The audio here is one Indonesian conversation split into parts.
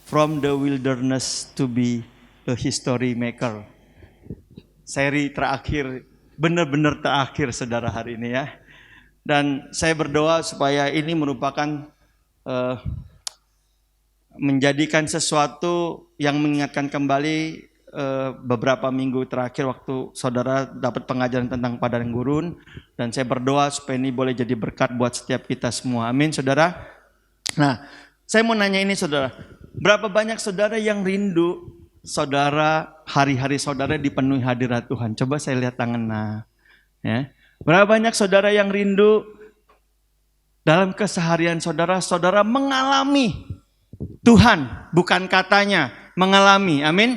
From the Wilderness to be a History Maker. Seri terakhir, benar-benar terakhir saudara hari ini ya. Dan saya berdoa supaya ini merupakan menjadikan sesuatu yang mengingatkan kembali beberapa minggu terakhir waktu saudara dapat pengajaran tentang padang gurun. Dan saya berdoa supaya ini boleh jadi berkat buat setiap kita semua. Amin saudara. Nah, saya mau nanya ini saudara. Berapa banyak saudara yang rindu saudara hari-hari saudara dipenuhi hadirat Tuhan? Coba saya lihat tangan. Nah, ya. Berapa banyak saudara yang rindu dalam keseharian saudara, saudara mengalami Tuhan, bukan katanya, mengalami. Amin.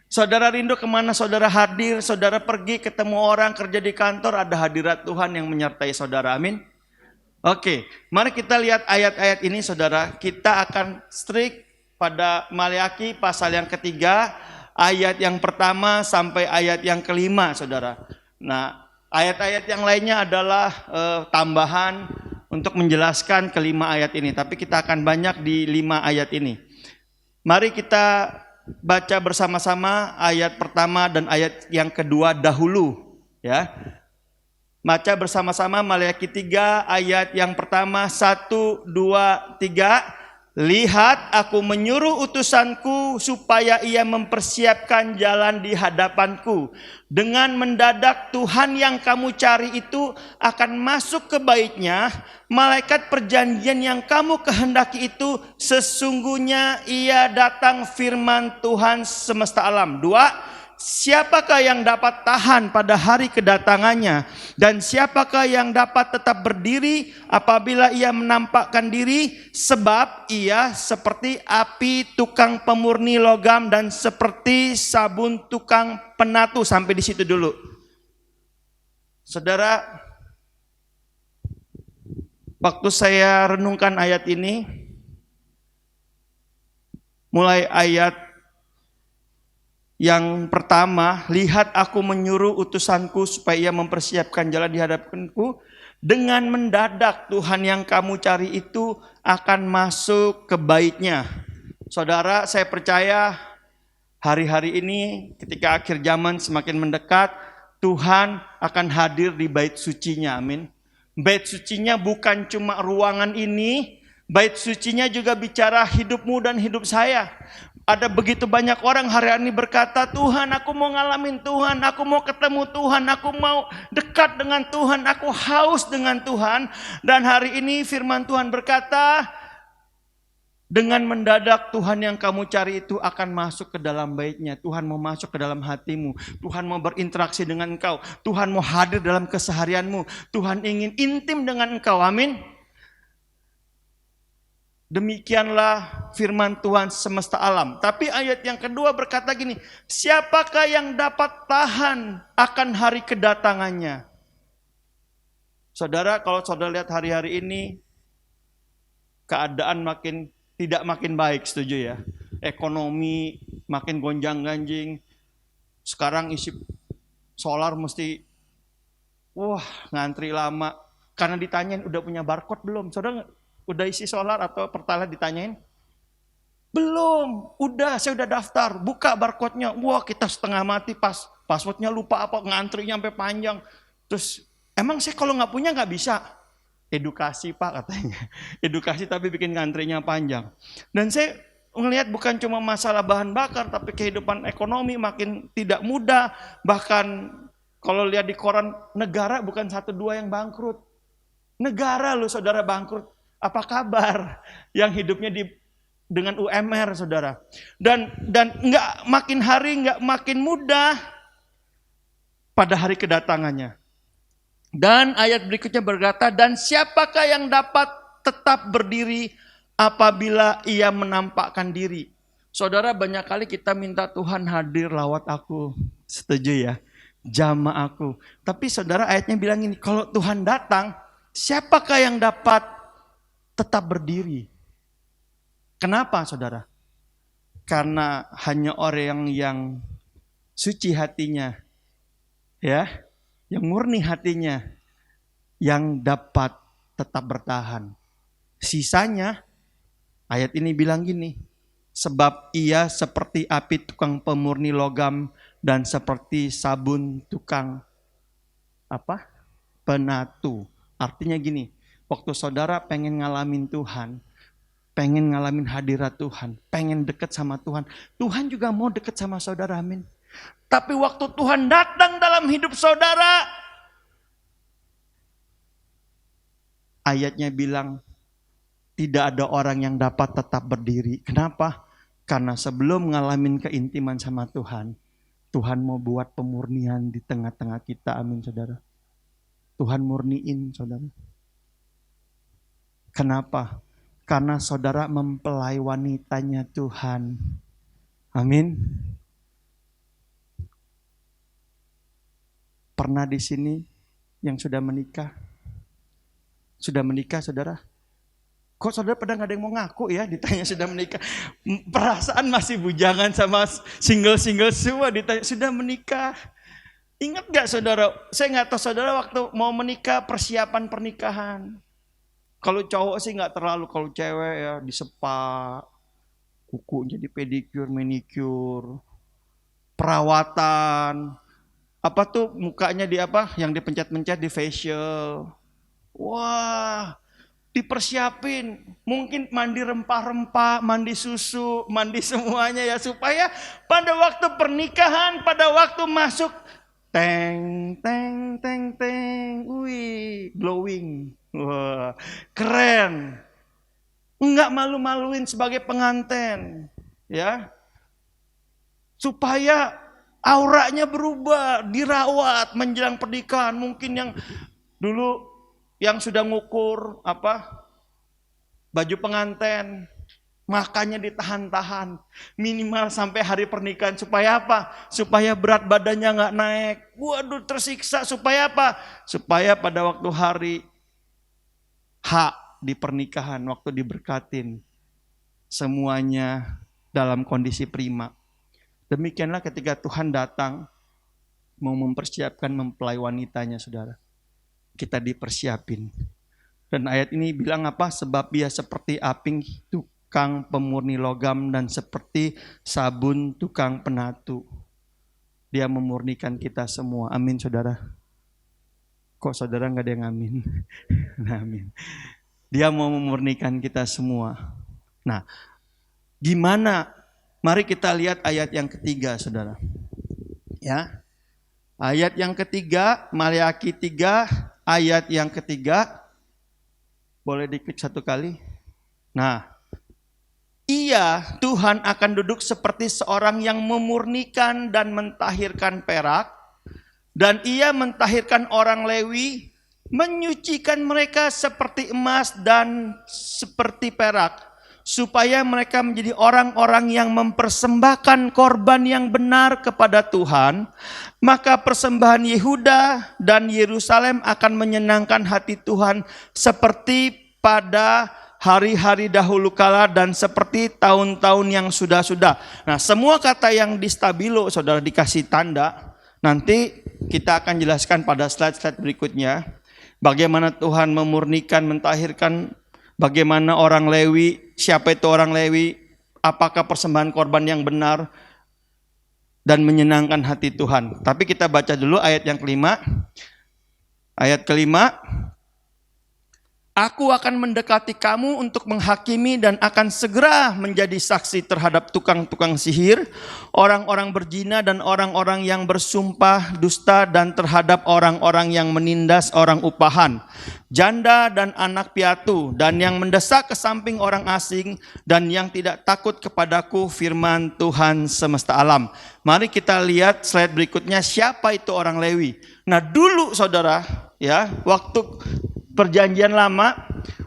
Saudara rindu kemana saudara hadir, saudara pergi ketemu orang, kerja di kantor, ada hadirat Tuhan yang menyertai saudara. Amin. Oke, mari kita lihat ayat-ayat ini saudara. Kita akan strict pada Maleakhi pasal yang ketiga, ayat yang pertama sampai ayat yang kelima saudara. Nah, ayat-ayat yang lainnya adalah tambahan untuk menjelaskan kelima ayat ini. Tapi kita akan banyak di 5 ayat ini. Mari kita baca bersama-sama ayat pertama dan ayat yang kedua dahulu. Ya. Baca bersama-sama Maleakhi 3 ayat yang pertama, 1, 2, 3. Lihat, aku menyuruh utusanku supaya ia mempersiapkan jalan di hadapanku. Dengan mendadak Tuhan yang kamu cari itu akan masuk ke baitnya. Malaikat perjanjian yang kamu kehendaki itu sesungguhnya ia datang, firman Tuhan semesta alam. 2. Siapakah yang dapat tahan pada hari kedatangannya? Dan siapakah yang dapat tetap berdiri apabila ia menampakkan diri? Sebab ia seperti api tukang pemurni logam dan seperti sabun tukang penatu. Sampai di situ dulu. Saudara, waktu saya renungkan ayat ini, mulai ayat yang pertama, lihat aku menyuruh utusanku supaya ia mempersiapkan jalan di hadapanku. Dengan mendadak Tuhan yang kamu cari itu akan masuk ke baitnya. Saudara, saya percaya hari-hari ini ketika akhir zaman semakin mendekat, Tuhan akan hadir di bait sucinya, amin. Bait sucinya bukan cuma ruangan ini, bait sucinya juga bicara hidupmu dan hidup saya. Ada begitu banyak orang hari ini berkata, Tuhan aku mau ngalamin Tuhan, aku mau ketemu Tuhan, aku mau dekat dengan Tuhan, aku haus dengan Tuhan. Dan hari ini firman Tuhan berkata, dengan mendadak Tuhan yang kamu cari itu akan masuk ke dalam baitnya. Tuhan mau masuk ke dalam hatimu. Tuhan mau berinteraksi dengan engkau. Tuhan mau hadir dalam keseharianmu. Tuhan ingin intim dengan engkau, amin. Demikianlah firman Tuhan semesta alam. Tapi ayat yang kedua berkata gini, siapakah yang dapat tahan akan hari kedatangannya? Saudara, kalau saudara lihat hari-hari ini, keadaan tidak makin baik, setuju ya? Ekonomi makin gonjang-ganjing. Sekarang isi solar mesti, ngantri lama. Karena ditanyain udah punya barcode belum? Saudara udah isi solar atau pertalite ditanyain? Belum, saya udah daftar, buka barcode-nya. Wah, kita setengah mati, passwordnya lupa apa, ngantrinya sampai panjang. Terus, emang saya kalau nggak punya nggak bisa? Edukasi Pak katanya. Edukasi tapi bikin ngantrinya panjang. Dan saya melihat bukan cuma masalah bahan bakar, tapi kehidupan ekonomi makin tidak mudah. Bahkan kalau lihat di koran, negara bukan 1-2 yang bangkrut. Negara loh saudara bangkrut. Apa kabar yang hidupnya dengan UMR saudara? Dan nggak makin hari nggak makin mudah pada hari kedatangannya. Dan ayat berikutnya berkata, dan siapakah yang dapat tetap berdiri apabila ia menampakkan diri? Saudara, banyak kali kita minta Tuhan hadir lawat aku. Setuju ya? Jamah aku. Tapi saudara ayatnya bilang ini, kalau Tuhan datang, siapakah yang dapat tetap berdiri? Kenapa saudara? Karena hanya orang yang suci hatinya, ya, yang murni hatinya, yang dapat tetap bertahan. Sisanya, ayat ini bilang gini, Sebab ia seperti api tukang pemurni logam dan seperti sabun tukang apa? Penatu. Artinya gini, waktu saudara pengen ngalamin Tuhan, pengen ngalamin hadirat Tuhan, pengen deket sama Tuhan, Tuhan juga mau deket sama saudara, amin. Tapi waktu Tuhan datang dalam hidup saudara, ayatnya bilang, tidak ada orang yang dapat tetap berdiri. Kenapa? Karena sebelum ngalamin keintiman sama Tuhan, Tuhan mau buat pemurnian di tengah-tengah kita, amin saudara. Tuhan murniin saudara. Kenapa? Karena saudara mempelai wanitanya Tuhan. Amin. Pernah di sini yang sudah menikah? Sudah menikah saudara? Kok saudara pada gak ada yang mau ngaku ya ditanya sudah menikah? Perasaan masih bujangan sama single-single semua ditanya sudah menikah. Ingat gak saudara, saya gak tahu saudara waktu mau menikah persiapan pernikahan. Kalau cowok sih gak terlalu, kalau cewek ya disepak, kukunya di pedicure, manicure, perawatan, apa tuh mukanya di apa, yang dipencet-pencet di facial. Wah, dipersiapin, mungkin mandi rempah-rempah, mandi susu, mandi semuanya ya, supaya pada waktu pernikahan, pada waktu masuk, teng, teng, teng, teng, wih, glowing, wah, keren, enggak malu-maluin sebagai pengantin, ya, supaya auranya berubah, dirawat menjelang pernikahan. Mungkin yang dulu yang sudah ngukur apa baju pengantin, makanya ditahan-tahan minimal sampai hari pernikahan. Supaya apa? Supaya berat badannya nggak naik. Waduh, tersiksa. Supaya apa? Supaya pada waktu hari H di pernikahan, waktu diberkatin, semuanya dalam kondisi prima. Demikianlah ketika Tuhan datang mau mempersiapkan mempelai wanitanya, saudara. Kita dipersiapin. Dan ayat ini bilang apa? Sebab ia seperti api tukang pemurni logam dan seperti sabun tukang penatu. Dia memurnikan kita semua. Amin saudara. Kok saudara gak ada yang amin? Amin. Dia mau memurnikan kita semua. Nah, gimana? Mari kita lihat ayat yang ketiga saudara. Ya. Ayat yang ketiga, Maleakhi 3, ayat yang ketiga. Boleh diklik satu kali. Nah, ia Tuhan akan duduk seperti seorang yang memurnikan dan mentahirkan perak. Dan ia mentahirkan orang Lewi, menyucikan mereka seperti emas dan seperti perak, supaya mereka menjadi orang-orang yang mempersembahkan korban yang benar kepada Tuhan. Maka persembahan Yehuda dan Yerusalem akan menyenangkan hati Tuhan seperti pada hari-hari dahulu kala dan seperti tahun-tahun yang sudah-sudah. Nah, semua kata yang di stabilo saudara dikasih tanda. Nanti kita akan jelaskan pada slide-slide berikutnya bagaimana Tuhan memurnikan, mentahirkan, bagaimana orang Lewi, siapa itu orang Lewi, apakah persembahan korban yang benar dan menyenangkan hati Tuhan. Tapi kita baca dulu ayat yang kelima. Ayat kelima, aku akan mendekati kamu untuk menghakimi dan akan segera menjadi saksi terhadap tukang-tukang sihir, orang-orang berzina dan orang-orang yang bersumpah dusta dan terhadap orang-orang yang menindas orang upahan, janda dan anak piatu, dan yang mendesak ke samping orang asing dan yang tidak takut kepadaku, firman Tuhan semesta alam. Mari kita lihat slide berikutnya, siapa itu orang Lewi. Nah dulu saudara, ya, waktu Perjanjian Lama,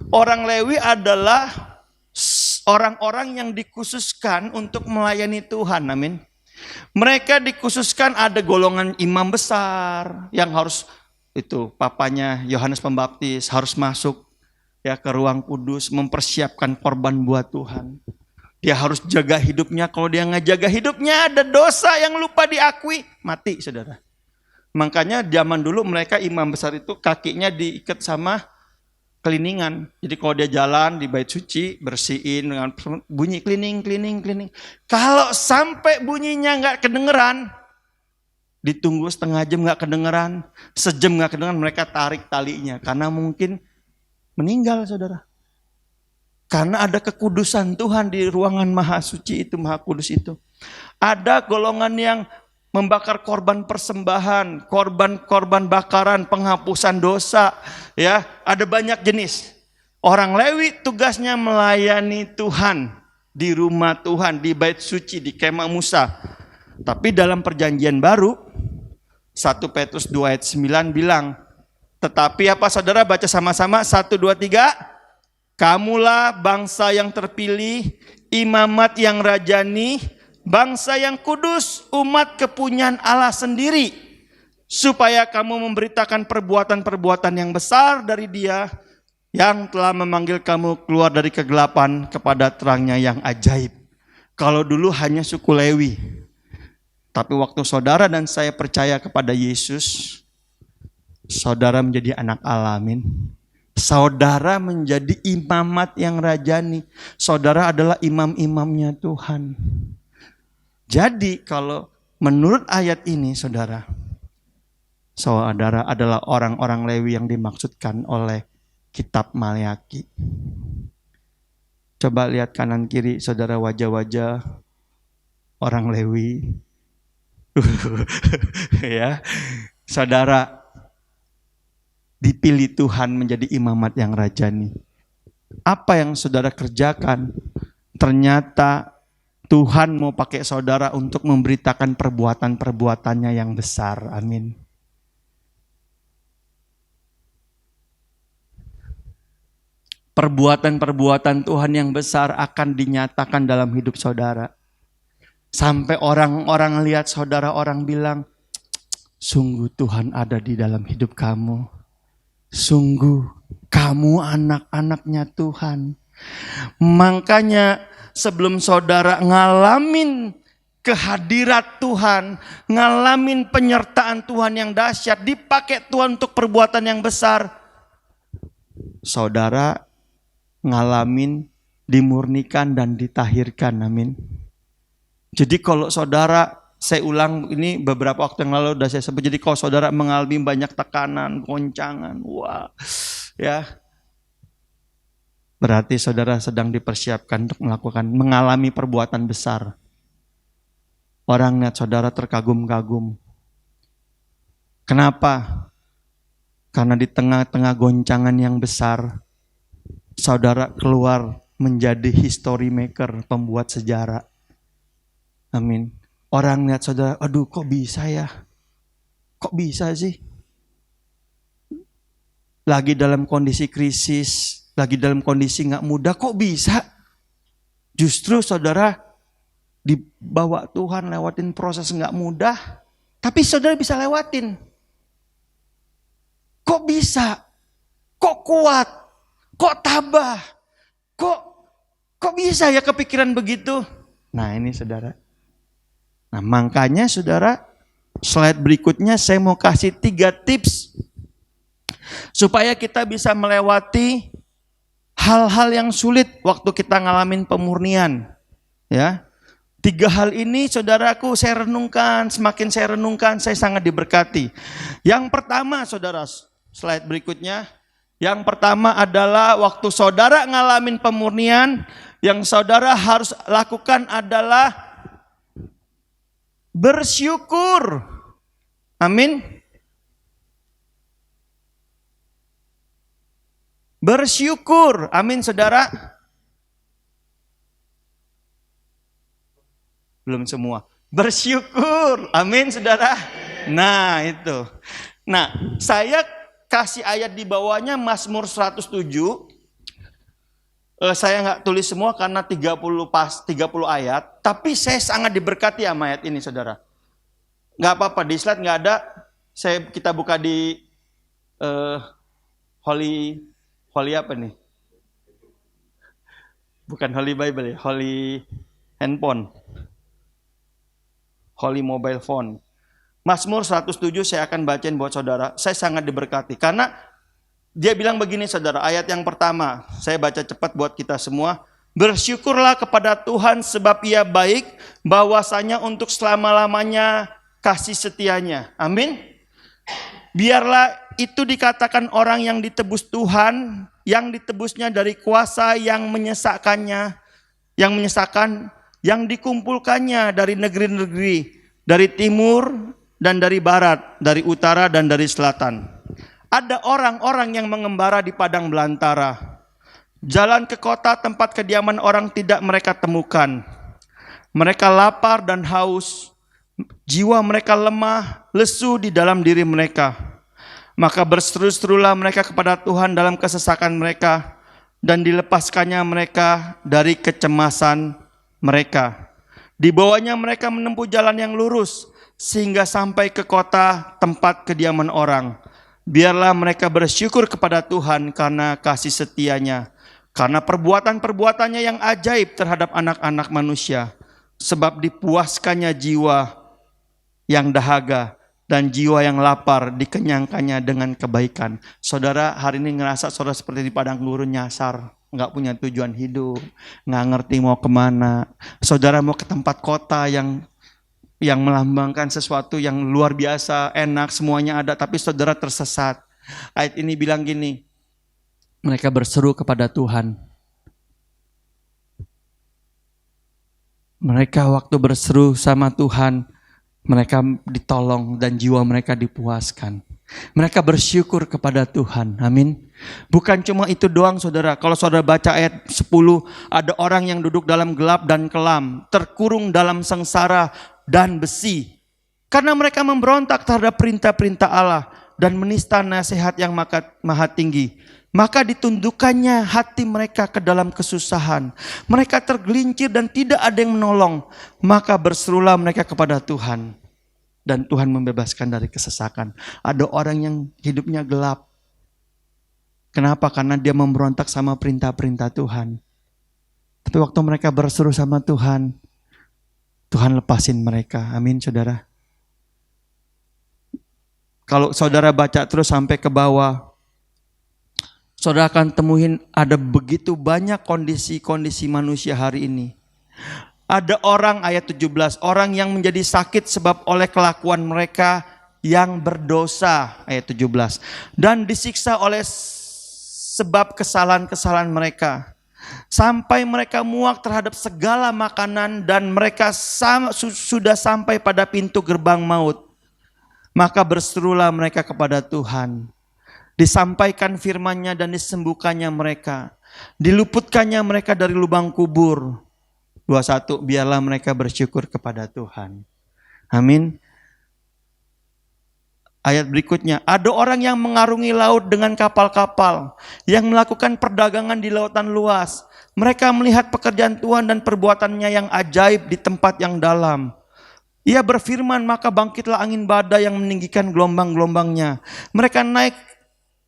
orang Lewi adalah orang-orang yang dikhususkan untuk melayani Tuhan, amin. Mereka dikhususkan, ada golongan imam besar yang harus, itu papanya Yohanes Pembaptis, harus masuk ya ke ruang kudus, mempersiapkan korban buat Tuhan. Dia harus jaga hidupnya, kalau dia nggak jaga hidupnya ada dosa yang lupa diakui, mati saudara. Makanya zaman dulu mereka imam besar itu kakinya diikat sama cleaningan. Jadi kalau dia jalan di bait suci, bersihin dengan bunyi cleaning. Kalau sampai bunyinya nggak kedengeran, ditunggu setengah jam nggak kedengeran, sejam nggak kedengeran, mereka tarik talinya. Karena mungkin meninggal, saudara. Karena ada kekudusan Tuhan di ruangan maha suci itu, maha kudus itu. Ada golongan yang membakar korban persembahan, korban bakaran, penghapusan dosa, ya, ada banyak jenis. Orang Lewi tugasnya melayani Tuhan di rumah Tuhan, di bait suci, di kemah Musa. Tapi dalam perjanjian baru 1 Petrus 2 ayat 9 bilang, tetapi apa saudara, baca sama-sama 1 2 3, kamulah bangsa yang terpilih, imamat yang rajani, bangsa yang kudus, umat kepunyaan Allah sendiri, supaya kamu memberitakan perbuatan-perbuatan yang besar dari Dia yang telah memanggil kamu keluar dari kegelapan kepada terangnya yang ajaib. Kalau dulu hanya suku Lewi, tapi waktu saudara dan saya percaya kepada Yesus, saudara menjadi anak Allah, amin. Saudara menjadi imamat yang rajani. Saudara adalah imam-imamnya Tuhan. Jadi kalau menurut ayat ini, saudara adalah orang-orang Lewi yang dimaksudkan oleh kitab Maleakhi. Coba lihat kanan kiri, saudara, wajah-wajah orang Lewi. Ya, saudara dipilih Tuhan menjadi imamat yang rajani. Apa yang saudara kerjakan? Ternyata Tuhan mau pakai saudara untuk memberitakan perbuatan-perbuatannya yang besar. Amin. Perbuatan-perbuatan Tuhan yang besar akan dinyatakan dalam hidup saudara. Sampai orang-orang lihat saudara, orang bilang, sungguh Tuhan ada di dalam hidup kamu. Sungguh kamu anak-anaknya Tuhan. Makanya sebelum saudara ngalamin kehadirat Tuhan, ngalamin penyertaan Tuhan yang dahsyat, dipakai Tuhan untuk perbuatan yang besar, saudara ngalamin dimurnikan dan ditahirkan, amin. Jadi kalau saudara, saya ulang ini beberapa waktu yang lalu sudah saya sebut, jadi kalau saudara mengalami banyak tekanan, goncangan, wah, ya, berarti saudara sedang dipersiapkan untuk mengalami perbuatan besar. Orang lihat saudara terkagum-kagum. Kenapa? Karena di tengah-tengah goncangan yang besar, saudara keluar menjadi history maker, pembuat sejarah. Amin. Orang lihat saudara, aduh kok bisa ya? Kok bisa sih? Lagi dalam kondisi krisis, lagi dalam kondisi gak mudah, kok bisa? Justru saudara dibawa Tuhan lewatin proses gak mudah, tapi saudara bisa lewatin. Kok bisa? Kok kuat? Kok tabah? Kok bisa ya kepikiran begitu? Nah ini saudara. Nah makanya saudara, slide berikutnya saya mau kasih 3 tips supaya kita bisa melewati hal-hal yang sulit waktu kita ngalamin pemurnian. Ya, 3 hal ini saudaraku saya renungkan, semakin saya renungkan saya sangat diberkati. Yang pertama saudara, slide berikutnya. Yang pertama adalah waktu saudara ngalamin pemurnian, yang saudara harus lakukan adalah bersyukur. Amin. Bersyukur. Amin saudara. Belum semua. Bersyukur. Amin saudara. Nah itu. Nah saya kasih ayat di bawahnya Mazmur 107. Saya nggak tulis semua karena 30 ayat. Tapi saya sangat diberkati sama ayat ini saudara. Nggak apa-apa, di slide nggak ada. Kita buka di Holy apa nih? Bukan Holy Bible ya, Holy handphone. Holy mobile phone. Mazmur 107 saya akan bacain buat saudara. Saya sangat diberkati karena Dia bilang begini saudara, ayat yang pertama, saya baca cepat buat kita semua. Bersyukurlah kepada Tuhan sebab Ia baik, bahwasanya untuk selama-lamanya kasih setianya. Amin. Biarlah itu dikatakan orang yang ditebus Tuhan, yang ditebusnya dari kuasa yang menyesakannya, yang dikumpulkannya dari negeri-negeri, dari timur dan dari barat, dari utara dan dari selatan. Ada orang-orang yang mengembara di padang belantara. Jalan ke kota tempat kediaman orang tidak mereka temukan. Mereka lapar dan haus. Jiwa mereka lemah, lesu di dalam diri mereka. Maka berseru-serulah mereka kepada Tuhan dalam kesesakan mereka, dan dilepaskannya mereka dari kecemasan mereka. Dibawanya mereka menempuh jalan yang lurus, sehingga sampai ke kota tempat kediaman orang. Biarlah mereka bersyukur kepada Tuhan karena kasih setianya, karena perbuatan-perbuatannya yang ajaib terhadap anak-anak manusia. Sebab dipuaskannya jiwa yang dahaga dan jiwa yang lapar dikenyangkannya dengan kebaikan. Saudara hari ini ngerasa saudara seperti di padang gurun nyasar, nggak punya tujuan hidup, nggak ngerti mau kemana. Saudara mau ke tempat kota yang melambangkan sesuatu yang luar biasa, enak, semuanya ada, tapi saudara tersesat. Ayat ini bilang gini, mereka berseru kepada Tuhan. Mereka waktu berseru sama Tuhan, mereka ditolong dan jiwa mereka dipuaskan. Mereka bersyukur kepada Tuhan, amin. Bukan cuma itu doang saudara, kalau saudara baca ayat 10, ada orang yang duduk dalam gelap dan kelam, terkurung dalam sengsara dan besi. Karena mereka memberontak terhadap perintah-perintah Allah dan menista nasihat yang maha tinggi. Maka ditundukkannya hati mereka ke dalam kesusahan. Mereka tergelincir dan tidak ada yang menolong. Maka berserulah mereka kepada Tuhan. Dan Tuhan membebaskan dari kesesakan. Ada orang yang hidupnya gelap. Kenapa? Karena dia memberontak sama perintah-perintah Tuhan. Tapi waktu mereka berseru sama Tuhan, Tuhan lepasin mereka. Amin saudara. Kalau saudara baca terus sampai ke bawah, saudara akan temuin ada begitu banyak kondisi-kondisi manusia hari ini. Ada orang, ayat 17, orang yang menjadi sakit sebab oleh kelakuan mereka yang berdosa, ayat 17. Dan disiksa oleh sebab kesalahan-kesalahan mereka. Sampai mereka muak terhadap segala makanan dan mereka sudah sampai pada pintu gerbang maut. Maka berserulah mereka kepada Tuhan. Disampaikan firman-Nya dan disembuhkannya mereka. Diluputkannya mereka dari lubang kubur. 21, biarlah mereka bersyukur kepada Tuhan. Amin. Ayat berikutnya, ada orang yang mengarungi laut dengan kapal-kapal, yang melakukan perdagangan di lautan luas. Mereka melihat pekerjaan Tuhan dan perbuatannya yang ajaib di tempat yang dalam. Ia berfirman, maka bangkitlah angin badai yang meninggikan gelombang-gelombangnya. Mereka naik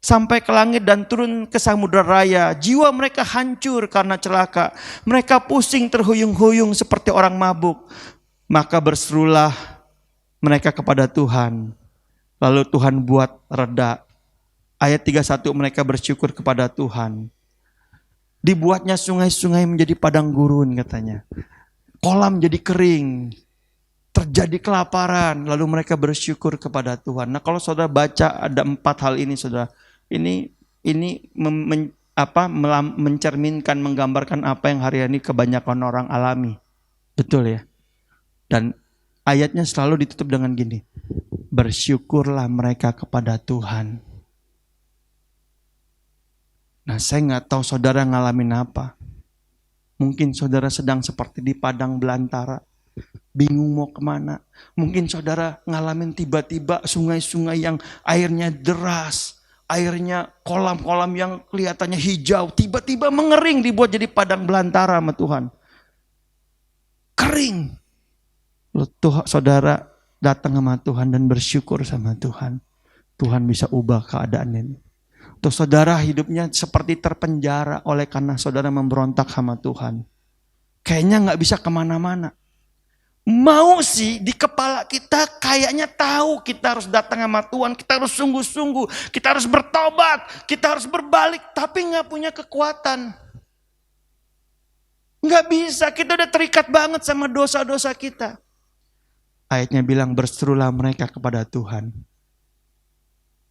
sampai ke langit dan turun ke samudera raya. Jiwa mereka hancur karena celaka. Mereka pusing terhuyung-huyung seperti orang mabuk. Maka berserulah mereka kepada Tuhan. Lalu Tuhan buat reda. Ayat 31, mereka bersyukur kepada Tuhan. Dibuatnya sungai-sungai menjadi padang gurun katanya. Kolam jadi kering. Terjadi kelaparan. Lalu mereka bersyukur kepada Tuhan. Nah kalau saudara baca ada 4 hal ini saudara. Ini mencerminkan, menggambarkan apa yang hari ini kebanyakan orang alami. Betul ya? Dan ayatnya selalu ditutup dengan gini. Bersyukurlah mereka kepada Tuhan. Nah saya nggak tahu saudara ngalamin apa. Mungkin saudara sedang seperti di padang belantara. Bingung mau kemana. Mungkin saudara ngalamin tiba-tiba sungai-sungai yang airnya deras. Airnya kolam-kolam yang kelihatannya hijau. Tiba-tiba mengering dibuat jadi padang belantara sama Tuhan. Kering. Saudara datang sama Tuhan dan bersyukur sama Tuhan. Tuhan bisa ubah keadaan ini. Tuh saudara hidupnya seperti terpenjara oleh karena saudara memberontak sama Tuhan. Kayaknya gak bisa kemana-mana. Mau sih di kepala kita kayaknya tahu kita harus datang sama Tuhan, kita harus sungguh-sungguh, kita harus bertobat, kita harus berbalik, tapi nggak punya kekuatan. Nggak bisa, kita udah terikat banget sama dosa-dosa kita. Ayatnya bilang berserulah mereka kepada Tuhan.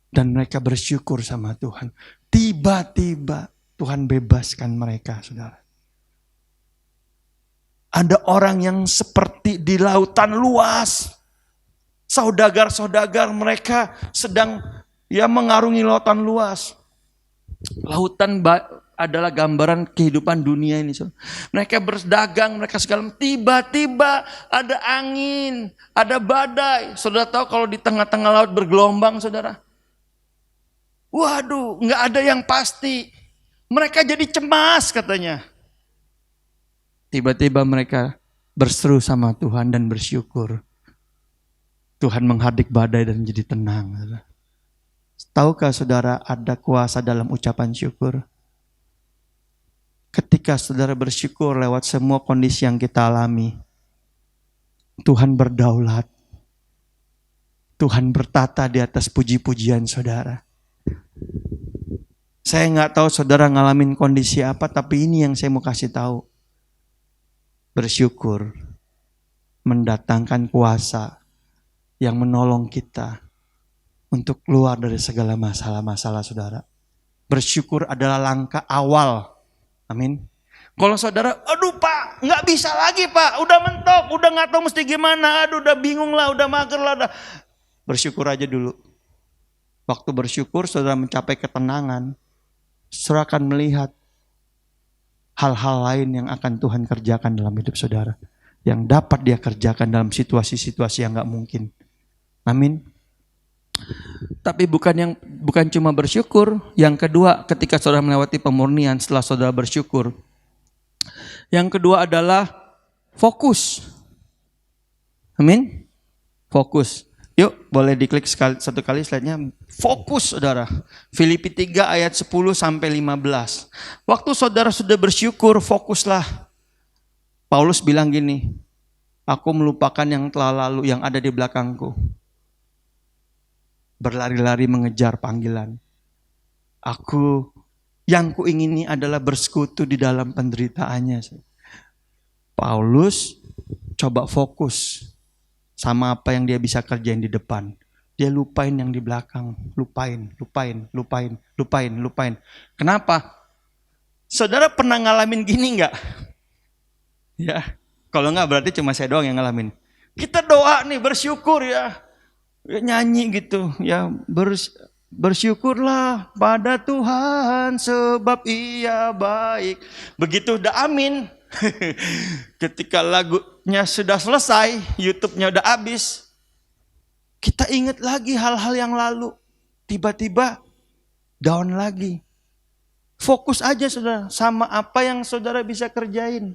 Dan mereka bersyukur sama Tuhan. Tiba-tiba Tuhan bebaskan mereka, saudara. Ada orang yang seperti di lautan luas. Saudagar-saudagar mereka sedang mengarungi lautan luas. Lautan adalah gambaran kehidupan dunia ini. Mereka berdagang, mereka segala. Tiba-tiba ada angin, ada badai. Saudara tahu kalau di tengah-tengah laut bergelombang, saudara. Waduh, nggak ada yang pasti. Mereka jadi cemas katanya. Tiba-tiba mereka berseru sama Tuhan dan bersyukur. Tuhan menghadik badai dan jadi tenang. Tahukah saudara ada kuasa dalam ucapan syukur? Ketika saudara bersyukur lewat semua kondisi yang kita alami, Tuhan berdaulat. Tuhan bertata di atas puji-pujian saudara. Saya nggak tahu saudara ngalamin kondisi apa, tapi ini yang saya mau kasih tahu. Bersyukur mendatangkan kuasa yang menolong kita untuk keluar dari segala masalah-masalah saudara. Bersyukur adalah langkah awal. Amin. Kalau saudara, aduh Pak, nggak bisa lagi Pak, udah mentok, udah nggak tahu mesti gimana, aduh udah bingung lah, udah mager lah. Bersyukur aja dulu. Waktu bersyukur saudara mencapai ketenangan, saudara akan melihat hal-hal lain yang akan Tuhan kerjakan dalam hidup saudara. Yang dapat dia kerjakan dalam situasi-situasi yang gak mungkin. Amin. Tapi bukan cuma bersyukur. Yang kedua, ketika saudara melewati pemurnian setelah saudara bersyukur. Yang kedua adalah fokus. Amin. Fokus. Yuk, boleh diklik satu kali slide-nya. Fokus, saudara. Filipi 3 ayat 10 sampai 15. Waktu saudara sudah bersyukur, fokuslah. Paulus bilang gini, aku melupakan yang telah lalu, yang ada di belakangku. Berlari-lari mengejar panggilan. Yang kuingini adalah bersekutu di dalam penderitaannya. Paulus coba fokus sama apa yang dia bisa kerjain di depan. Dia lupain yang di belakang. Lupain. Kenapa? Saudara pernah ngalamin gini gak? Ya, kalau gak berarti cuma saya doang yang ngalamin. Kita doa nih, bersyukur ya. Nyanyi gitu. Ya, bersyukurlah pada Tuhan sebab Ia baik. Begitu udah amin. Ketika lagunya sudah selesai, YouTube-nya udah habis, kita ingat lagi hal-hal yang lalu. Tiba-tiba down lagi. Fokus aja saudara sama apa yang saudara bisa kerjain.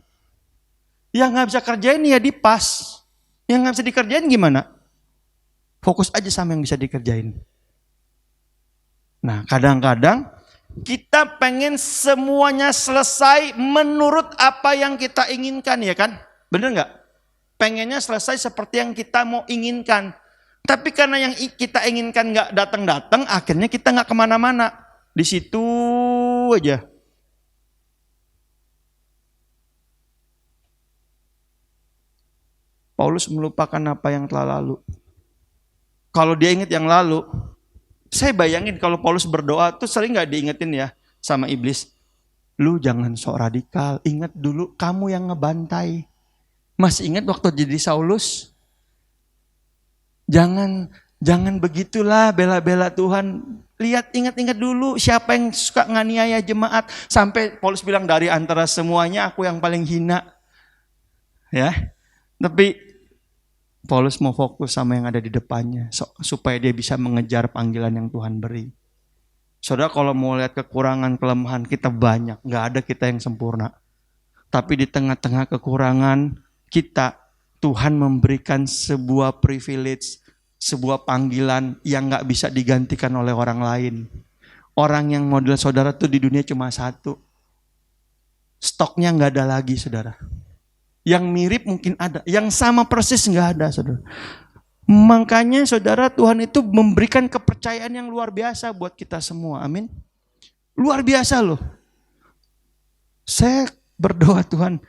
Yang gak bisa kerjain ya dipas. Yang gak bisa dikerjain gimana? Fokus aja sama yang bisa dikerjain. Nah, kadang-kadang kita pengen semuanya selesai menurut apa yang kita inginkan, ya kan? Bener gak? Pengennya selesai seperti yang kita mau inginkan. Tapi karena yang kita inginkan gak datang-datang, akhirnya kita gak kemana-mana. Di situ aja. Paulus melupakan apa yang telah lalu. Kalau dia ingat yang lalu, saya bayangin kalau Paulus berdoa tuh sering gak diingetin ya sama iblis. Lu jangan sok radikal, ingat dulu kamu yang ngebantai. Masih ingat waktu jadi Saulus? Jangan begitulah bela-bela Tuhan. Ingat dulu siapa yang suka nganiaya jemaat. Sampai Paulus bilang dari antara semuanya aku yang paling hina. Ya, tapi Paulus mau fokus sama yang ada di depannya supaya dia bisa mengejar panggilan yang Tuhan beri. Saudara kalau mau lihat kekurangan, kelemahan kita banyak, gak ada kita yang sempurna. Tapi di tengah-tengah kekurangan kita, Tuhan memberikan sebuah privilege, sebuah panggilan yang gak bisa digantikan oleh orang lain. Orang yang model saudara tuh di dunia cuma satu. Stoknya gak ada lagi saudara. Yang mirip mungkin ada, yang sama persis nggak ada, saudara. Makanya saudara, Tuhan itu memberikan kepercayaan yang luar biasa buat kita semua. Amin. Luar biasa loh. Saya berdoa Tuhan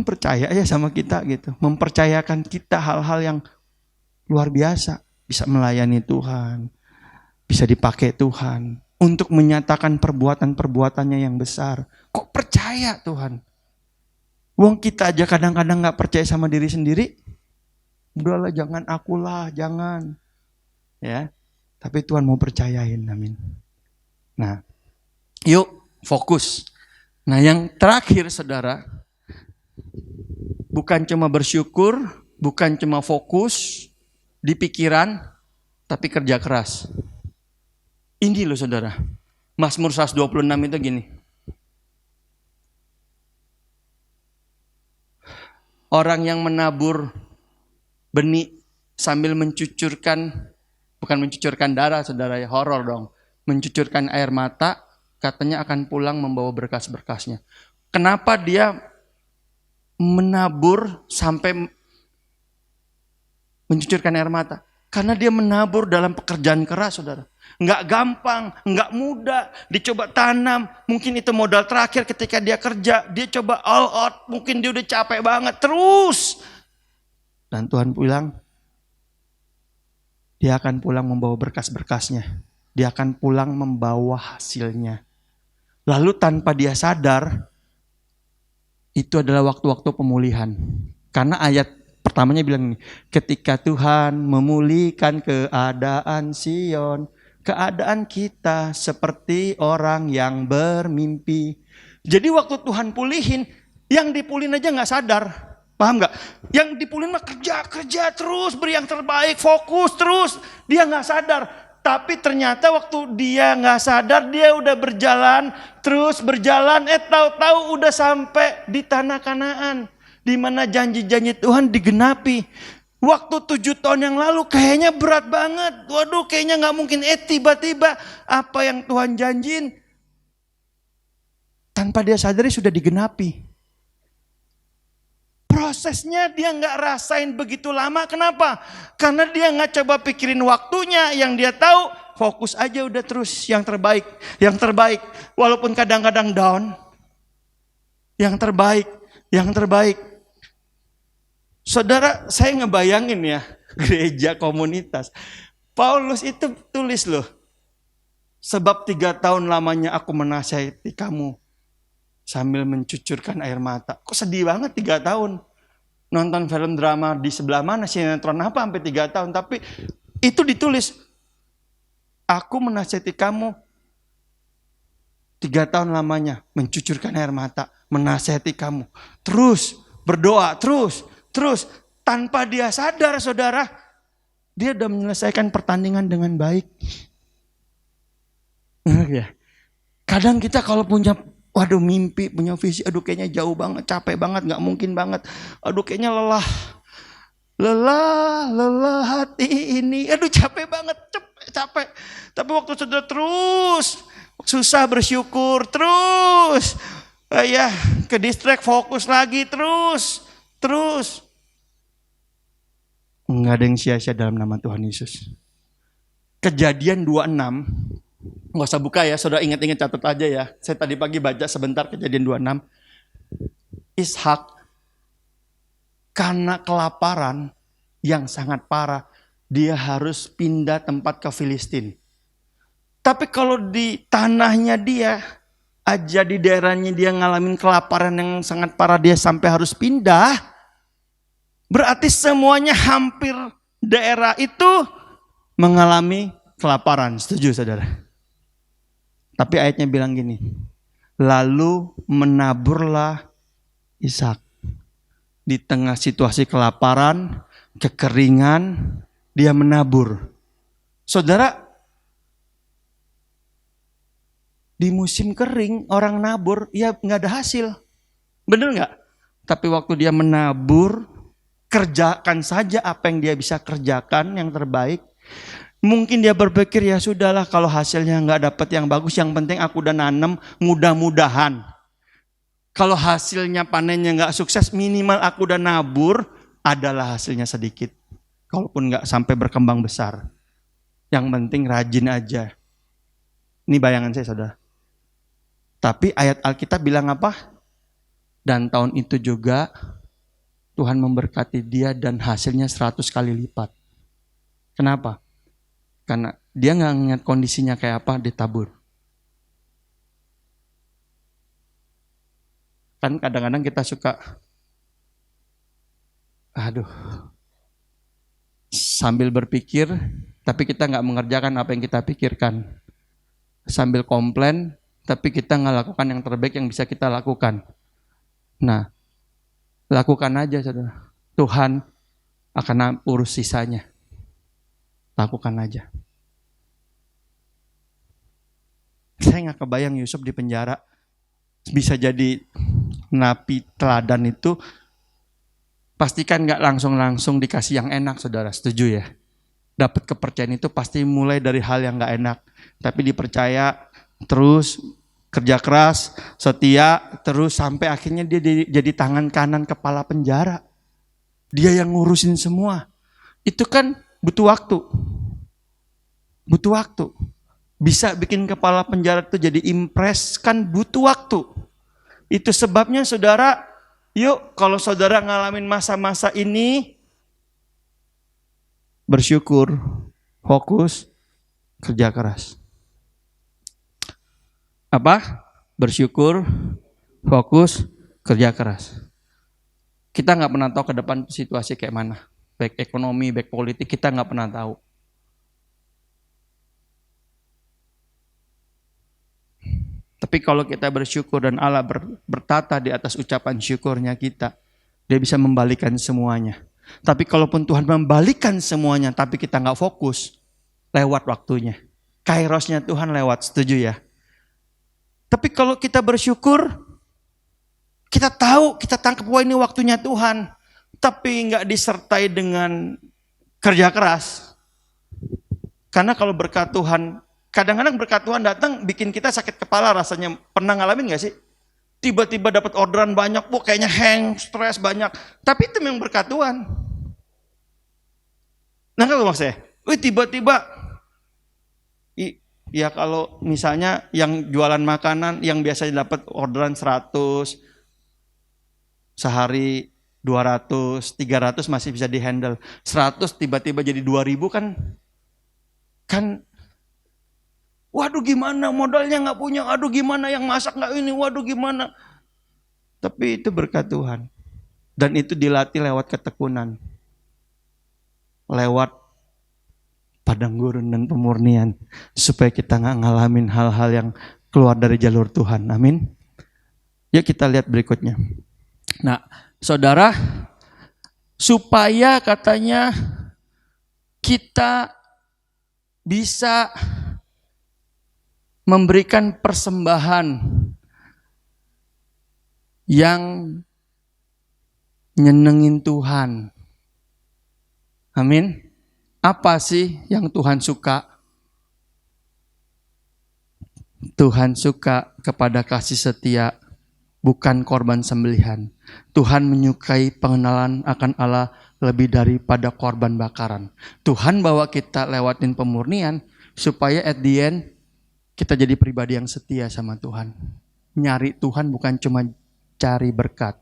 percaya ya sama kita gitu. Mempercayakan kita hal-hal yang luar biasa. Bisa melayani Tuhan. Bisa dipakai Tuhan. Untuk menyatakan perbuatan-perbuatannya yang besar. Kok percaya Tuhan? Wong kita aja kadang-kadang gak percaya sama diri sendiri. Udahlah, jangan akulah, jangan. Ya, tapi Tuhan mau percayain, amin. Nah, yuk fokus. Nah, yang terakhir saudara, bukan cuma bersyukur, bukan cuma fokus di pikiran, tapi kerja keras. Ini loh saudara, Mazmur 126 itu gini. Orang yang menabur benih sambil bukan mencucurkan darah saudara ya, horor dong. Mencucurkan air mata, katanya akan pulang membawa berkas-berkasnya. Kenapa dia menabur sampai mencucurkan air mata? Karena dia menabur dalam pekerjaan keras saudara. Nggak gampang, nggak mudah, dicoba tanam. Mungkin itu modal terakhir ketika dia kerja. Dia coba all out, mungkin dia udah capek banget. Terus. Dan Tuhan bilang, dia akan pulang membawa berkas-berkasnya. Dia akan pulang membawa hasilnya. Lalu tanpa dia sadar, itu adalah waktu-waktu pemulihan. Karena ayat pertamanya bilang ini, ketika Tuhan memulihkan keadaan Sion, keadaan kita seperti orang yang bermimpi. Jadi waktu Tuhan pulihin, yang dipulihin aja gak sadar. Paham gak? Yang dipulihin mah kerja terus, beri yang terbaik, fokus terus. Dia gak sadar. Tapi ternyata waktu dia gak sadar, dia udah berjalan, terus berjalan, tahu-tahu udah sampai di tanah Kanaan. Di mana janji-janji Tuhan digenapi. Waktu 7 tahun yang lalu kayaknya berat banget. Waduh, kayaknya gak mungkin. Tiba-tiba apa yang Tuhan janjiin, tanpa dia sadari sudah digenapi. Prosesnya dia gak rasain begitu lama. Kenapa? Karena dia gak coba pikirin waktunya. Yang dia tahu, fokus aja udah terus yang terbaik. Yang terbaik. Walaupun kadang-kadang down. Yang terbaik. Saudara, saya ngebayangin ya, gereja komunitas. Paulus itu tulis loh, sebab 3 tahun lamanya aku menasihati kamu sambil mencucurkan air mata. Kok sedih banget 3 tahun. Nonton film drama di sebelah mana, sinetron apa sampai 3 tahun. Tapi itu ditulis, aku menasihati kamu 3 tahun lamanya mencucurkan air mata, menasihati kamu. Terus berdoa, terus tanpa dia sadar saudara, dia udah menyelesaikan pertandingan dengan baik. Kadang kita kalau punya mimpi, punya visi, kayaknya jauh banget, capek banget, gak mungkin banget. Kayaknya lelah hati ini. Capek banget, capek. Tapi waktu sudah terus, susah bersyukur, terus. Ke distract, fokus lagi, terus. Enggak ada yang sia-sia dalam nama Tuhan Yesus. Kejadian 26, nggak usah buka ya, saudara ingat-ingat catat aja ya. Saya tadi pagi baca sebentar Kejadian 26. Ishak karena kelaparan yang sangat parah, dia harus pindah tempat ke Filistin. Tapi kalau di tanahnya dia, aja di daerahnya dia ngalamin kelaparan yang sangat parah, dia sampai harus pindah. Berarti semuanya hampir daerah itu mengalami kelaparan. Setuju saudara? Tapi ayatnya bilang gini. Lalu menaburlah Ishak. Di tengah situasi kelaparan, kekeringan, dia menabur. Saudara, di musim kering orang nabur, ya gak ada hasil. Bener gak? Tapi waktu dia menabur, kerjakan saja apa yang dia bisa kerjakan yang terbaik. Mungkin dia berpikir ya sudahlah kalau hasilnya nggak dapat yang bagus, yang penting aku udah nanam, mudah-mudahan Kalau hasilnya panennya nggak sukses, minimal aku udah nabur, adalah hasilnya sedikit. Kalaupun nggak sampai berkembang besar. Yang penting rajin aja. Ini bayangan saya, saudara. Tapi ayat Alkitab bilang apa? Dan tahun itu juga Tuhan memberkati dia dan hasilnya 100 kali lipat. Kenapa? Karena dia nggak ingat kondisinya kayak apa, ditabur. Kan kadang-kadang kita suka, sambil berpikir, tapi kita nggak mengerjakan apa yang kita pikirkan. Sambil komplain, tapi kita nggak lakukan yang terbaik yang bisa kita lakukan. Nah, lakukan aja, saudara. Tuhan akan urus sisanya. Lakukan aja. Saya nggak kebayang Yusuf di penjara bisa jadi napi teladan itu. Pastikan nggak langsung dikasih yang enak, saudara. Setuju ya? Dapat kepercayaan itu pasti mulai dari hal yang nggak enak. Tapi dipercaya terus, kerja keras, setia, terus sampai akhirnya dia jadi tangan kanan kepala penjara. Dia yang ngurusin semua. Itu kan butuh waktu. Butuh waktu. Bisa bikin kepala penjara itu jadi impres kan butuh waktu. Itu sebabnya saudara, yuk kalau saudara ngalamin masa-masa ini, bersyukur, fokus, kerja keras. Apa? Bersyukur, fokus, kerja keras. Kita nggak pernah tahu ke depan situasi kayak mana. Baik ekonomi, baik politik, kita nggak pernah tahu. Tapi kalau kita bersyukur dan Allah bertata di atas ucapan syukurnya kita, dia bisa membalikan semuanya. Tapi kalaupun Tuhan membalikan semuanya, tapi kita nggak fokus, lewat waktunya. Kairosnya Tuhan lewat, setuju ya? Tapi kalau kita bersyukur, kita tahu, kita tangkap bahwa ini waktunya Tuhan. Tapi nggak disertai dengan kerja keras. Karena kalau berkat Tuhan, kadang-kadang berkat Tuhan datang bikin kita sakit kepala rasanya. Pernah ngalamin gak sih? Tiba-tiba dapat orderan banyak, kayaknya stres banyak. Tapi itu memang berkat Tuhan. Nah kalau maksudnya, tiba-tiba, ya kalau misalnya yang jualan makanan yang biasanya dapat orderan 100, sehari 200, 300 masih bisa dihandle. 100 tiba-tiba jadi 2000 kan waduh gimana, modalnya nggak punya, aduh gimana yang masak nggak ini, waduh gimana. Tapi itu berkat Tuhan. Dan itu dilatih lewat ketekunan. Lewat padang gurun dan pemurnian. Supaya kita nggak ngalamin hal-hal yang keluar dari jalur Tuhan. Amin. Yuk kita lihat berikutnya. Nah saudara, supaya katanya kita bisa memberikan persembahan yang nyenengin Tuhan. Amin. Apa sih yang Tuhan suka? Tuhan suka kepada kasih setia, bukan korban sembelihan. Tuhan menyukai pengenalan akan Allah lebih daripada korban bakaran. Tuhan bawa kita lewatin pemurnian supaya at the end kita jadi pribadi yang setia sama Tuhan. Nyari Tuhan bukan cuma cari berkat.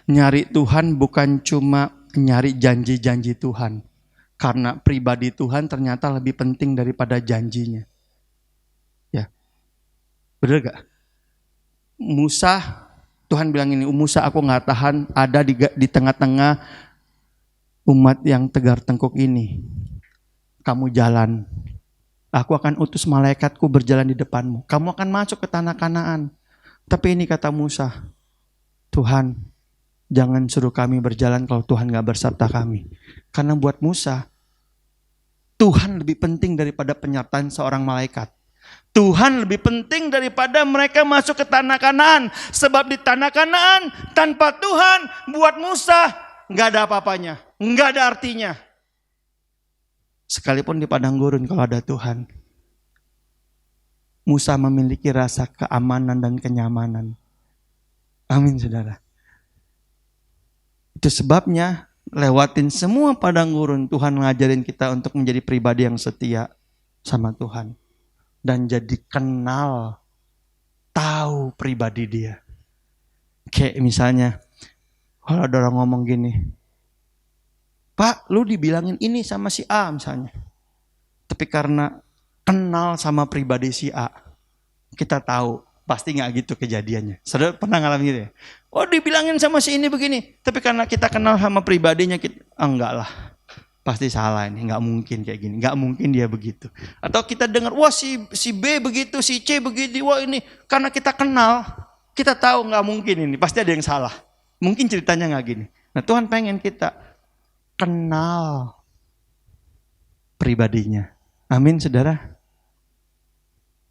Nyari Tuhan bukan cuma nyari janji-janji Tuhan. Karena pribadi Tuhan ternyata lebih penting daripada janjinya. Ya. Benar gak? Musa, Tuhan bilang ini, Musa aku gak tahan ada di tengah-tengah umat yang tegar tengkuk ini. Kamu jalan. Aku akan utus malaikatku berjalan di depanmu. Kamu akan masuk ke tanah Kanaan. Tapi ini kata Musa, Tuhan jangan suruh kami berjalan kalau Tuhan gak berserta kami. Karena buat Musa, Tuhan lebih penting daripada penyertaan seorang malaikat. Tuhan lebih penting daripada mereka masuk ke tanah Kanaan. Sebab di tanah Kanaan tanpa Tuhan buat Musa gak ada apa-apanya. Gak ada artinya. Sekalipun di padang gurun kalau ada Tuhan. Musa memiliki rasa keamanan dan kenyamanan. Amin saudara. Itu sebabnya lewatin semua padang gurun, Tuhan ngajarin kita untuk menjadi pribadi yang setia sama Tuhan. Dan jadi kenal, tahu pribadi dia. Kayak misalnya, kalau ada orang ngomong gini, Pak, lu dibilangin ini sama si A misalnya. Tapi karena kenal sama pribadi si A, kita tahu pasti nggak gitu kejadiannya. Saudara pernah ngalamin gitu ya? Oh, dibilangin sama si ini begini, tapi karena kita kenal sama pribadinya, enggak lah, pasti salah ini, nggak mungkin kayak gini, nggak mungkin dia begitu. Atau kita dengar, wah si B begitu, si C begitu, wah ini karena kita kenal, kita tahu nggak mungkin ini, pasti ada yang salah. Mungkin ceritanya nggak gini. Nah, Tuhan pengen kita kenal pribadinya. Amin, saudara.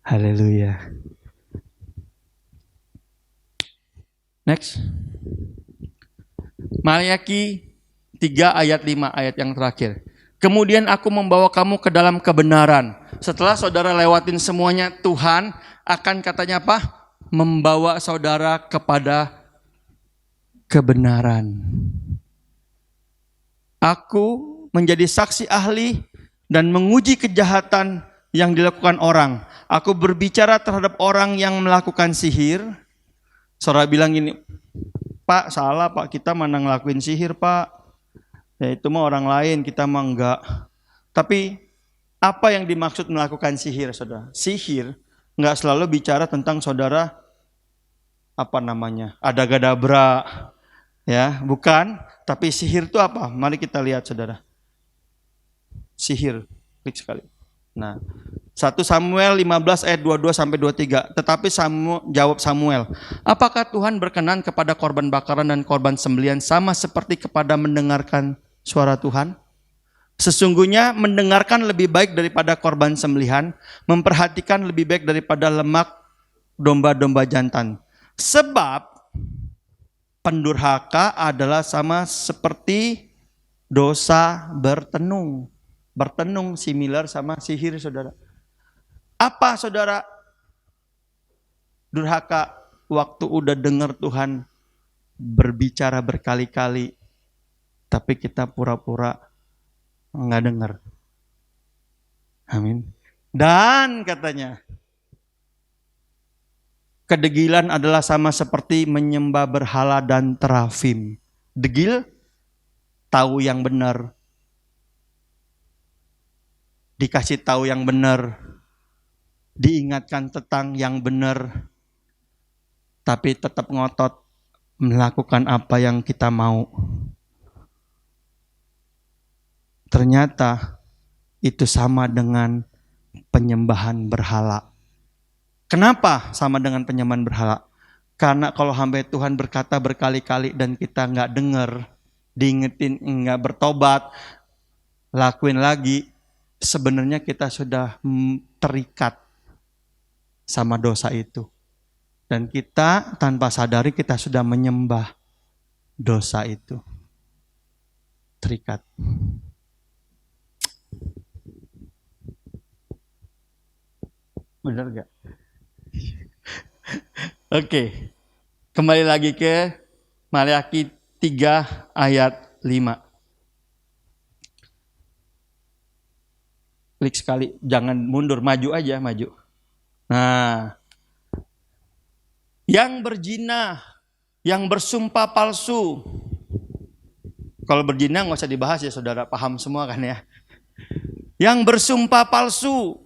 Haleluya. Next. Maliaki 3 ayat 5, ayat yang terakhir. Kemudian aku membawa kamu ke dalam kebenaran. Setelah saudara lewatin semuanya, Tuhan akan katanya apa? Membawa saudara kepada kebenaran. Aku menjadi saksi ahli dan menguji kejahatan yang dilakukan orang. Aku berbicara terhadap orang yang melakukan sihir. Saudara bilang gini, Pak salah Pak, kita mana ngelakuin sihir Pak. Ya itu mah orang lain, kita mah enggak. Tapi apa yang dimaksud melakukan sihir saudara? Sihir enggak selalu bicara tentang saudara adagadabra. Ya, bukan. Tapi sihir itu apa? Mari kita lihat saudara. Sihir, klik sekali. Nah, 1 Samuel 15 ayat 22 sampai 23. Tetapi jawab Samuel, apakah Tuhan berkenan kepada korban bakaran dan korban sembelihan sama seperti kepada mendengarkan suara Tuhan? Sesungguhnya mendengarkan lebih baik daripada korban sembelihan, memperhatikan lebih baik daripada lemak domba-domba jantan. Sebab pendurhaka adalah sama seperti dosa bertenung. Bertenung similar sama sihir saudara. Apa saudara durhaka waktu udah dengar Tuhan berbicara berkali-kali, tapi kita pura-pura nggak dengar. Amin. Dan katanya, kedegilan adalah sama seperti menyembah berhala dan terafim. Degil, tahu yang benar. Dikasih tahu yang benar. Diingatkan tentang yang benar. Tapi tetap ngotot melakukan apa yang kita mau. Ternyata itu sama dengan penyembahan berhala. Kenapa sama dengan penyembahan berhala? Karena kalau hamba Tuhan berkata berkali-kali dan kita nggak dengar, diingetin, nggak bertobat, lakuin lagi, sebenarnya kita sudah terikat sama dosa itu. Dan kita tanpa sadari kita sudah menyembah dosa itu. Terikat. Benar gak? Oke. Kembali lagi ke Maliaki 3 ayat 5. Klik sekali, jangan mundur, maju aja, maju. Nah, yang berzina, yang bersumpah palsu. Kalau berzina nggak usah dibahas ya saudara, paham semua kan ya. Yang bersumpah palsu,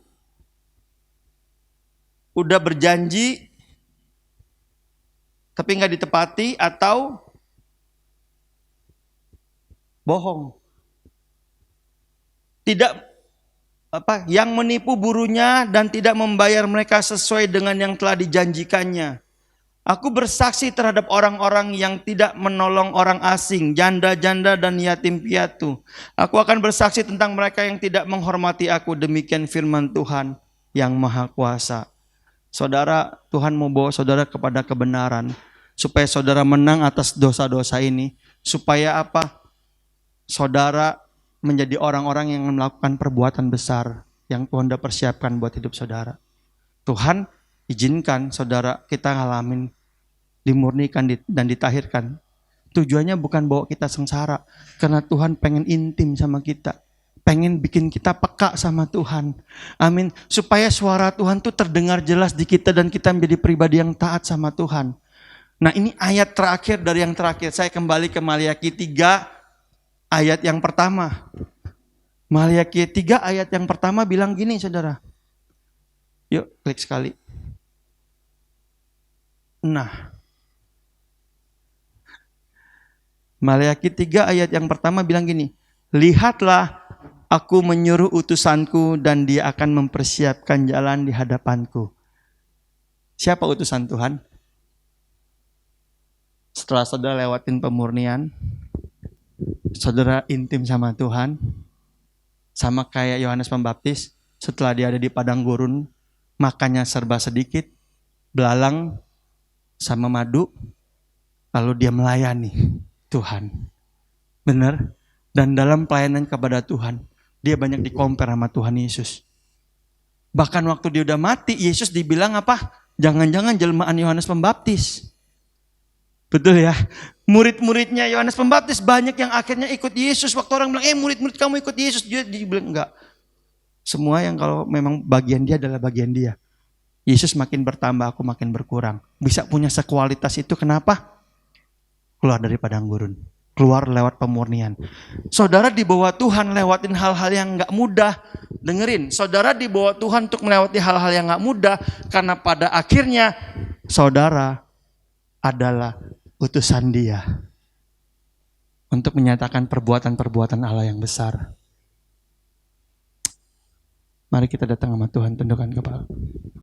udah berjanji, tapi nggak ditepati atau bohong. Tidak yang menipu burunya dan tidak membayar mereka sesuai dengan yang telah dijanjikannya. Aku bersaksi terhadap orang-orang yang tidak menolong orang asing, janda-janda dan yatim piatu. Aku akan bersaksi tentang mereka yang tidak menghormati aku. Demikian firman Tuhan yang Maha Kuasa. Saudara, Tuhan mau bawa saudara kepada kebenaran. Supaya saudara menang atas dosa-dosa ini. Supaya apa? Saudara menjadi orang-orang yang melakukan perbuatan besar yang Tuhan sudah persiapkan buat hidup saudara. Tuhan izinkan saudara kita ngalamin dimurnikan dan ditahirkan. Tujuannya bukan bawa kita sengsara, karena Tuhan pengen intim sama kita. Pengen bikin kita peka sama Tuhan. Amin. Supaya suara Tuhan tuh terdengar jelas di kita dan kita menjadi pribadi yang taat sama Tuhan. Nah, ini ayat terakhir dari yang terakhir. Saya kembali ke Maliaki 3 ayat yang pertama. Maliaki 3 ayat yang pertama bilang gini, saudara. Yuk, klik sekali. Nah, Maliaki 3 ayat yang pertama bilang gini, lihatlah aku menyuruh utusanku dan dia akan mempersiapkan jalan di hadapanku. Siapa utusan Tuhan? Setelah saudara lewatin pemurnian, saudara intim sama Tuhan, sama kayak Yohanes Pembaptis, setelah dia ada di padang gurun, makannya serba sedikit, belalang sama madu, lalu dia melayani Tuhan. Benar? Dan dalam pelayanan kepada Tuhan, dia banyak dikompar sama Tuhan Yesus. Bahkan waktu dia udah mati, Yesus dibilang apa? Jangan-jangan jelmaan Yohanes Pembaptis. Betul ya? Murid-muridnya Yohanes Pembaptis banyak yang akhirnya ikut Yesus. Waktu orang bilang, murid-murid kamu ikut Yesus. Dia bilang, enggak. Semua yang kalau memang bagian dia adalah bagian dia. Yesus makin bertambah, aku makin berkurang. Bisa punya sekualitas itu, kenapa? Keluar dari padang gurun, keluar lewat pemurnian. Saudara dibawa Tuhan lewatin hal-hal yang gak mudah. Dengerin, saudara dibawa Tuhan untuk melewati hal-hal yang gak mudah. Karena pada akhirnya saudara adalah utusan Dia untuk menyatakan perbuatan-perbuatan Allah yang besar. Mari kita datang sama Tuhan, tundukkan kepala.